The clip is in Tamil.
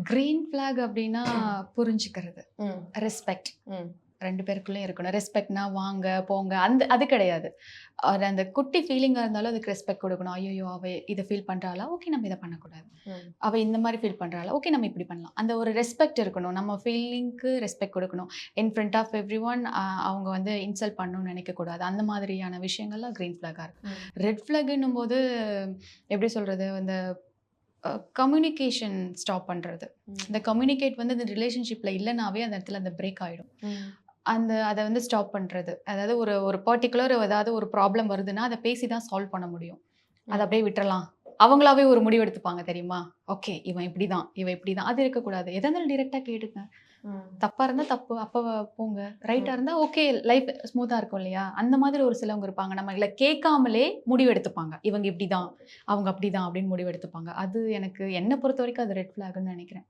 கிரீன் ஃபிளாக் அப்படின்னா புரிஞ்சுக்கிறது, ம். ரெஸ்பெக்ட் ம். 2 பேருக்குள்ளயும் இருக்கணும். ரெஸ்பெக்ட்னா வாங்க, போங்க அது கிடையாது. அந்த குட்டி ஃபீலிங்கா இருந்தாலும் அதுக்கு ரெஸ்பெக்ட் குடுக்கணும். ஐய்யய்யோ! அவ இத ஃபீல் பண்றாளா? ஓகே நம்ம இத பண்ணக்கூடாது. ம். அவ இந்த மாரி ஃபீல் பண்றாளா? ஓகே நம்ம இப்படி பண்ணலாம். அந்த ஒரு ரெஸ்பெக்ட் இருக்கணும். நம்ம ஃபீலிங்க்கு ரெஸ்பெக்ட் குடுக்கணும். இன் ஃப்ரண்ட் ஆஃப் எவ்ரிஒன் அவங்க வந்து இன்சல்ட் பண்ணணும்னு நினைக்கக்கூடாது. அந்த மாதிரியான விஷயங்கள்லாம் கிரீன் ஃபிளாகா இருக்கு. ம். ரெட் ஃபிளாக்ன்னும்போது எப்படி சொல்றது? அந்த கம்யூனிகேஷன் ஸ்டாப் பண்றது. இந்த கம்யூனிகேட் வந்து இந்த ரிலேஷன்ஷிப்ல இல்லனாவே அந்த இடத்துல அந்த பிரேக் ஆயிடும். ம். அத வந்து ஸ்டாப் பண்றது. அதாவது ஒரு ஒரு பர்ட்டிகுலர் ஏதாவது ஒரு ப்ராப்ளம் வருதுன்னா, அத பேசி தான் சால்வ் பண்ண முடியும். அத அப்படியே விட்டுறலாம். அவங்களாவே ஒரு முடிவு எடுத்துப்பாங்க தெரியுமா? ஓகே இவன் இப்படிதான், இவ இப்படிதான். அது இருக்கக்கூடாது. எதா இருந்தாலும் டைரக்ட்டா கேட்டுங்க. ம். தப்பா இருந்தா தப்பு. அப்ப போங்க. ரைட்டா இருந்தா ஓகே லைஃப் ஸ்மூத்தா இருக்கும் இல்லையா? அந்த மாதிரி ஒரு சிலவங்க இருப்பாங்க. நம்மள கேட்காமலே முடிவு எடுத்துப்பாங்க. இவங்க இப்படிதான், அவங்க அப்படிதான் அப்படின்னு முடிவு எடுத்துப்பாங்க. அது எனக்கு என்ன பொறுத்தவரைக்கும் அது ரெட் ஃபிளாக்ன்னு நெனைக்கிறேன்.